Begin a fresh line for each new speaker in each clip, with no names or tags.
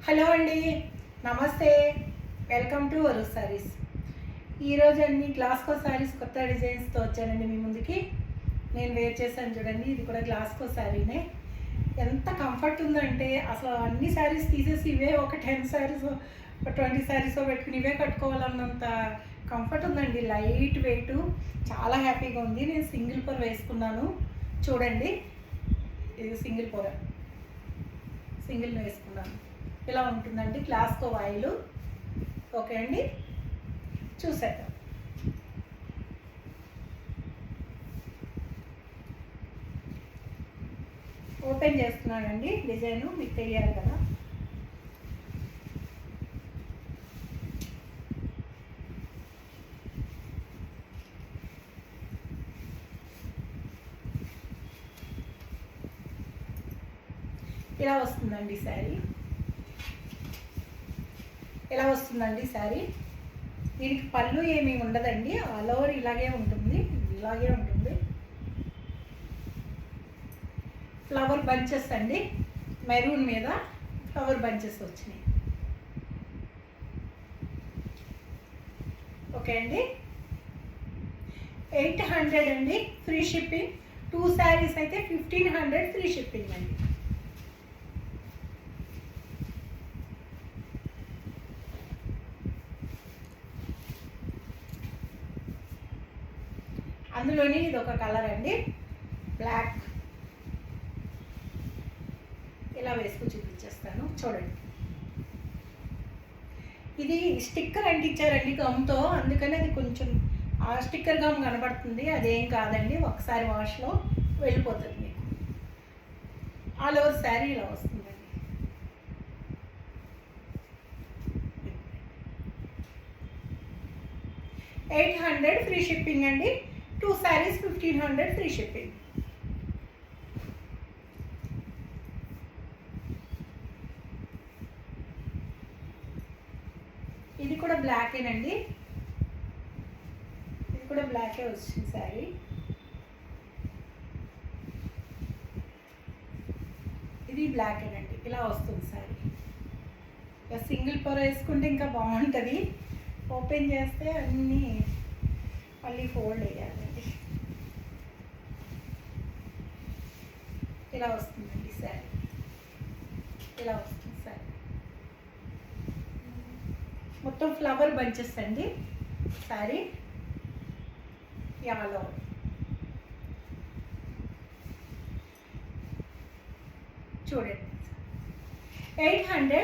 Hello అండి, నమస్తే. Welcome to వరు సారీస్. ఈరోజు అన్ని గ్లాస్కో సారీస్ కొత్త డిజైన్స్తో వచ్చానండి మీ ముందుకి. నేను వేర్ చేశాను చూడండి, ఇది కూడా గ్లాస్కో శారీనే. ఎంత కంఫర్ట్ ఉందంటే అసలు అన్ని శారీస్ తీసేసి ఇవే ఒక 10 శారీస్ 20 శారీస్ పెట్టుకుని ఇవే కట్టుకోవాలన్నంత కంఫర్ట్ ఉందండి. లైట్ వెయిట్, చాలా హ్యాపీగా ఉంది. నేను సింగిల్ పొర వేసుకున్నాను చూడండి. ఇది సింగిల్ పొర, సింగిల్ వేసుకున్నాను. ఇలా ఉంటుందండి గ్లాస్కో ఆయిల్. ఓకే అండి, చూసేద్దాం. ఓపెన్ చేస్తున్నానండి. డిజైను మీకు తెలియాలి కదా. ఇలా వస్తుందండి శారీ. ఎలా వస్తుందండి శారీ. దీనికి పళ్ళు ఏమీ ఉండదండి, ఆల్ ఓవర్ ఇలాగే ఉంటుంది, ఇలాగే ఉంటుంది. ఫ్లవర్ బంచెస్ అండి, మెరూన్ మీద ఫ్లవర్ బంచెస్ వచ్చినాయి. ఓకే అండి, 800 అండి ఫ్రీ షిప్పింగ్. 2 శారీస్ అయితే 1500 ఫ్రీ షిప్పింగ్ అండి. అందులోని ఇది ఒక కలర్ అండి, బ్లాక్. ఇలా వేసుకు చూపించేస్తాను చూడండి. ఇది స్టిక్కర్ అంటించారండి గమ్తో, అందుకని అది కొంచెం ఆ స్టిక్కర్ గమ్ కనబడుతుంది. అదేం కాదండి, ఒకసారి వాష్లో వెళ్ళిపోతుంది మీకు. ఆల్ ఓవర్ శారీ ఇలా వస్తుందండి. $800 ఫ్రీ షిప్పింగ్ అండి. 2 శారీస్ 1500 ఫ్రీ షిప్పింగ్. ఇది కూడా బ్లాకేనండి, ఇది కూడా బ్లాకే వచ్చింది శారీ. ఇది బ్లాకేనండి, ఇలా వస్తుంది శారీ. ఇక సింగిల్ పొర వేసుకుంటే ఇంకా బాగుంటుంది. ఓపెన్ చేస్తే అన్నీ మళ్ళీ ఫోల్డ్ వేయాలండి. ఇలా వస్తుందండి శారీ, ఇలా వస్తుంది శారీ. మొత్తం ఫ్లవర్ బంచెస్ అండి శారీ. యాలో చూడండి. 800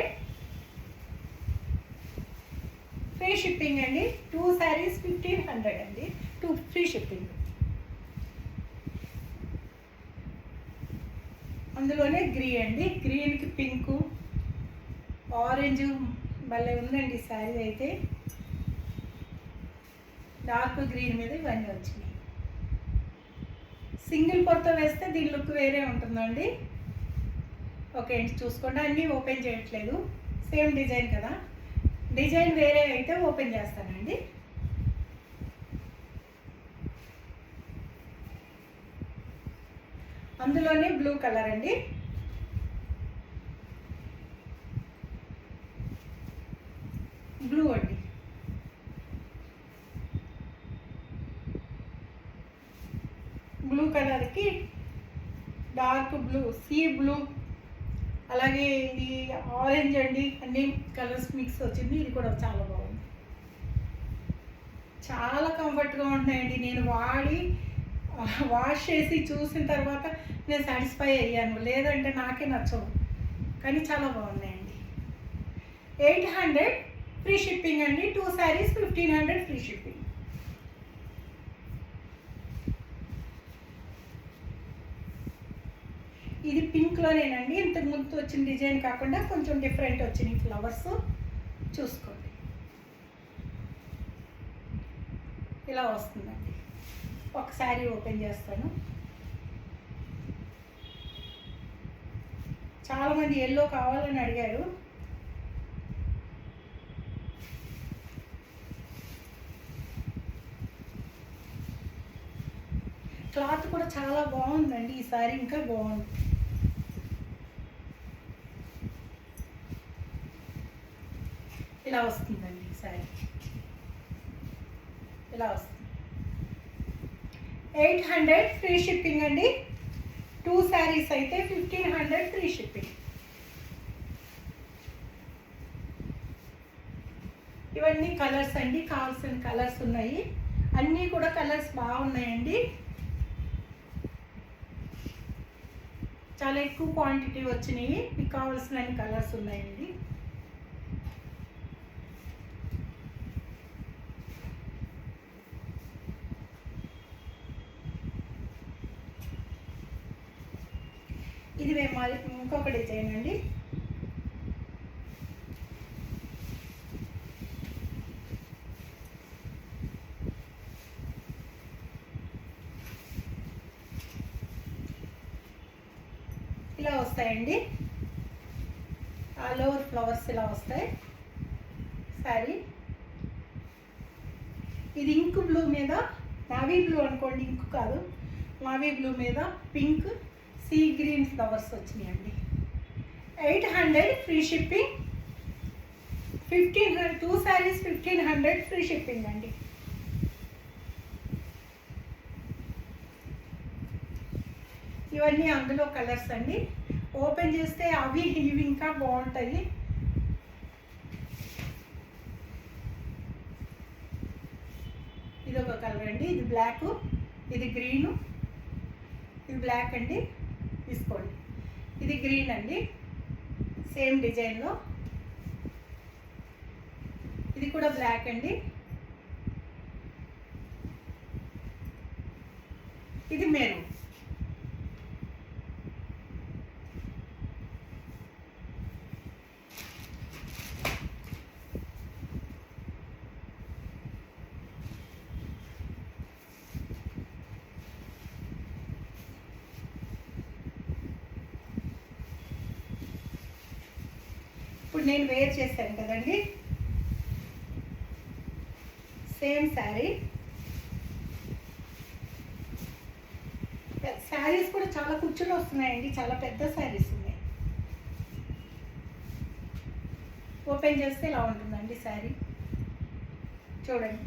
ఫ్రీ షిప్పింగ్ అండి. 2 శారీస్ 1500 అండి. 2 ఫ్రీ షిప్పింగ్. అందులోనే గ్రీన్ అండి, గ్రీన్కి పింకు, ఆరెంజ్ భలే ఉందండి శారీ అయితే. డార్క్ గ్రీన్ మీద ఇవన్నీ వచ్చినాయి. సింగిల్ పొరతో వేస్తే దీని లుక్ వేరే ఉంటుందండి. ఓకే అండి, చూసుకోండి. అన్నీ ఓపెన్ చేయట్లేదు, సేమ్ డిజైన్ కదా. డిజైన్ వేరే అయితే ఓపెన్ చేస్తానండి. అందులోనే బ్లూ కలర్ అండి, బ్లూ అండి. బ్లూ కలర్కి డార్క్ బ్లూ, సీ బ్లూ, అలాగే ఇది ఆరెంజ్ అండి. అన్ని కలర్స్ మిక్స్ వచ్చింది. ఇది కూడా చాలా బాగుంది, చాలా కంఫర్ట్గా ఉన్నాయండి. నేను వాష్ చేసి చూసిన తర్వాత నేను సాటిస్ఫై అయ్యాను, లేదంటే నాకే నచ్చవు. కానీ చాలా బాగున్నాయండి. 800 ఫ్రీ షిప్పింగ్ అండి. 2 శారీస్ 1500 ఫ్రీ షిప్పింగ్. ఇది పింక్లోనేనండి, ఇంతకు ముందు వచ్చిన డిజైన్ కాకుండా కొంచెం డిఫరెంట్ వచ్చినాయి ఫ్లవర్స్. చూసుకోండి, ఇలా వస్తుందండి. ఒక శారీ ఓపెన్ చేస్తాను. చాలామంది ఎల్లో కావాలని అడిగారు. క్లాత్ కూడా చాలా బాగుందండి. ఈ శారీ ఇంకా బాగుంది. ఇలా వస్తుందండి శారీ. ఇలా వస్తుంది. 800 ఫ్రీ షిప్పింగ్ అండి. 2 శారీస్ అయితే 1500 ఫ్రీ షిప్పింగ్. ఇవన్నీ కలర్స్ అండి, కావాల్సిన కలర్స్ ఉన్నాయి. అన్నీ కూడా కలర్స్ బాగున్నాయండి. చాలా ఎక్కువ క్వాంటిటీ వచ్చినాయి. మీకు కావాల్సిన కలర్స్ ఉన్నాయండి. ఇది మేము ఇంకొక డిజైన్ అండి. ఇలా వస్తాయండి. ఆల్ ఓవర్ ఫ్లవర్స్ ఇలా వస్తాయి శారీ. ఇది ఇంక్ బ్లూ మీద, నావీ బ్లూ అనుకోండి, ఇంక్ కాదు, నావీ బ్లూ మీద పింక్ సీ గ్రీన్ ఫ్లవర్స్ వచ్చినాయండి. 800 free shipping. 1500 2 saris 1500 free shipping అండి. ఇవన్నీ అందులో కలర్స్ అండి. ఓపెన్ చేస్తే అవి ఇవి ఇంకా బాగుంటాయి. ఇది ఒక కలర్ అండి. ఇది బ్లాక్, ఇది గ్రీను, ఇది బ్లాక్ అండి. తీసుకోండి. ఇది గ్రీన్ అండి, సేమ్ డిజైన్లో. ఇది కూడా బ్లాక్ అండి. ఇది మెరూన్. ఇప్పుడు నేను వేర్ చేశాను కదండి, సేమ్ శారీ. శారీస్ కూడా చాలా కుచ్చులు వస్తున్నాయండి, చాలా పెద్ద శారీస్ ఉన్నాయి. ఓపెన్ చేస్తే ఇలా ఉంటుందండి శారీ. చూడండి.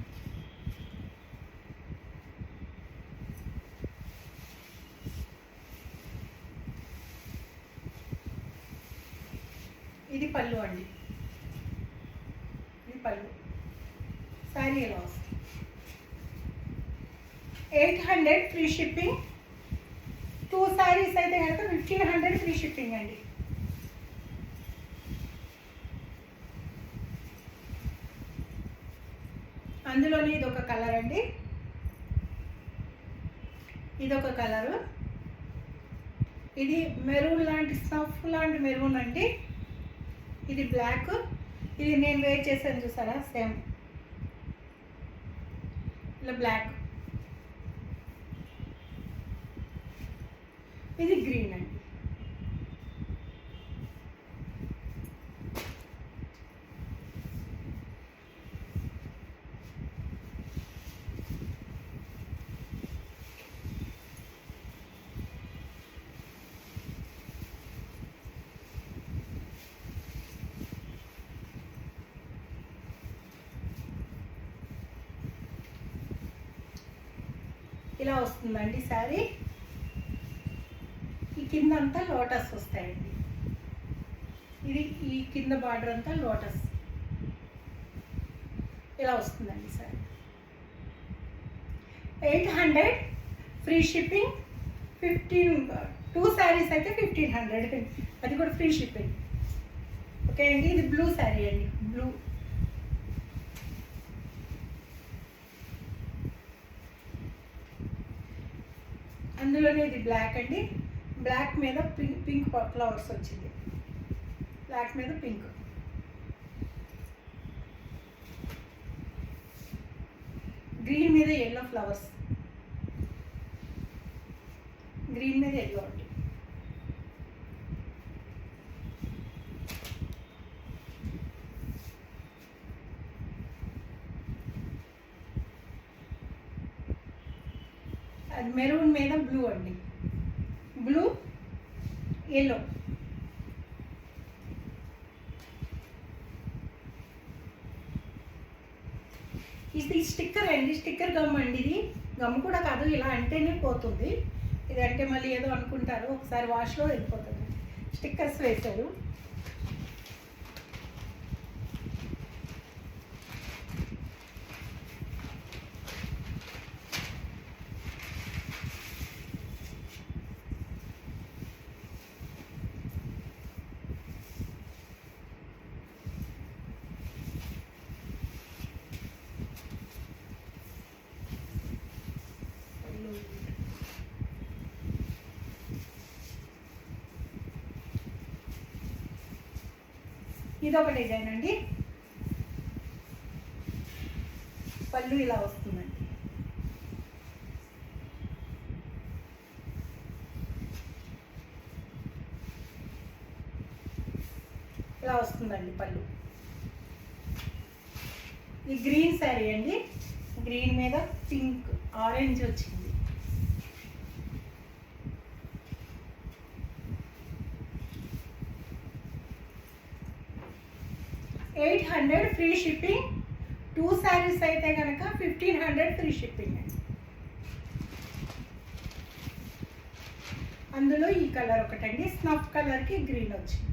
ఇది పళ్ళు అండి. ఇది పళ్ళు. శారీ ఎలా వస్తుంది. 800 ఫ్రీ షిప్పింగ్. 2 శారీస్ అయితే కనుక 1500 ఫ్రీ షిప్పింగ్ అండి. అందులోనే ఇది ఒక కలర్ అండి. ఇది ఒక కలరు. ఇది మెరూన్ లాంటి స్నఫ్ లాంటి మెరూన్ అండి. ఇది బ్లాక్. ఇది నేను వేర్ చేశాను చూసారా, సేమ్ ఇలా బ్లాక్. ఇది గ్రీన్ అండి. ఇలా వస్తుందండి శారీ. ఈ కింద అంతా లోటస్ వస్తాయండి. ఇది ఈ కింద బార్డర్ అంతా లోటస్. ఇలా వస్తుందండి శారీ. 800 free shipping. 2 శారీస్ అయితే 1500, అది కూడా ఫ్రీ షిప్పింగ్. ఓకే అండి. ఇది బ్లూ శారీ అండి, బ్లూ. అందులోనే ఇది బ్లాక్ అండి. బ్లాక్ మీద పింక్ ఫ్లవర్స్ వచ్చింది. బ్లాక్ మీద పింక్. గ్రీన్ మీద ఎల్లో ఫ్లవర్స్. గ్రీన్ మీద ఎల్లో అండి. అది మెరూన్ మీద బ్లూ అండి. Blue, yellow. ఇది స్టిక్కర్ అండి, స్టిక్కర్ గమ్ అండి. ఇది గమ్ కూడా కాదు, ఇలా అంటేనే పోతుంది. ఇది అంటే మళ్ళీ ఏదో అనుకుంటారు, ఒకసారి వాష్లో వెళ్ళిపోతుంది. స్టిక్కర్స్ వేశారు. ఇదొక డిజైన్ అండి. పళ్ళు ఇలా వస్తుందండి. ఇలా వస్తుందండి పళ్ళు. ఇది గ్రీన్ శారీ అండి. గ్రీన్ మీద పింక్ ఆరెంజ్ వచ్చింది. $800 ఫ్రీ షిప్పింగ్. 2 శారీస్ అయితే కనుక 1500 ఫ్రీ షిప్పింగ్ అండి. అందులో ఈ కలర్ ఒకటండి, స్నఫ్ కలర్కి గ్రీన్ వచ్చింది.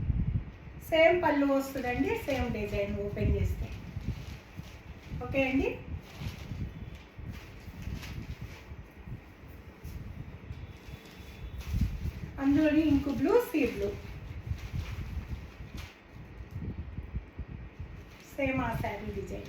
సేమ్ పళ్ళు వస్తుందండి, సేమ్ డిజైన్ ఓపెన్ చేస్తే. ఓకే అండి. అందులోని ink blue, sea blue, same ఆ శారీ డిజైన్.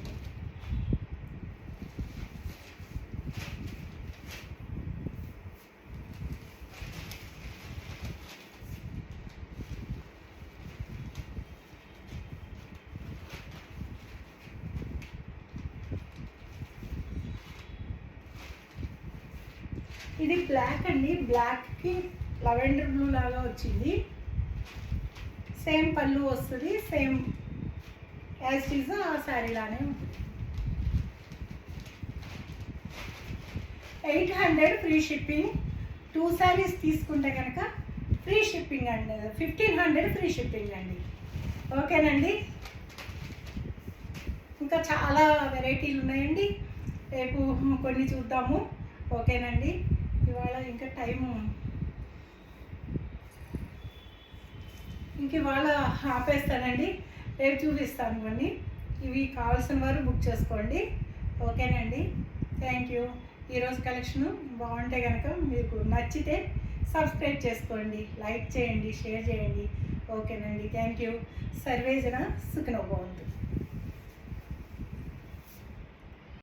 ఇది బ్లాక్ అండి, బ్లాక్కి లెవెండర్ బ్లూ లాగా వచ్చింది. సేమ్ పళ్ళు వస్తుంది, సేమ్ యాజ్ ఇట్ ఈజ్ ఆ శారీ లానే ఉంటుంది. 800 ఫ్రీ షిప్పింగ్. 2 శారీస్ తీసుకుంటే కనుక ఫ్రీ షిప్పింగ్ అండి, 1500 ఫ్రీ షిప్పింగ్ అండి. ఓకేనండి. ఇంకా చాలా వెరైటీలు ఉన్నాయండి, రేపు కొన్ని చూద్దాము. ఓకేనండి. ఇవాళ ఇంకా టైము ఇవాళ ఆపేస్తానండి, రేపు చూపిస్తాను ఇవన్నీ. ఇవి కావాల్సిన వారు బుక్ చేసుకోండి. ఓకేనండి. Thank you. ఈరోజు కలెక్షను బాగుంటే కనుక మీకు నచ్చితే సబ్స్క్రైబ్ చేసుకోండి, లైక్ చేయండి, షేర్ చేయండి. ఓకేనండి. Thank you. సర్వేజన సుఖినో భవంతు.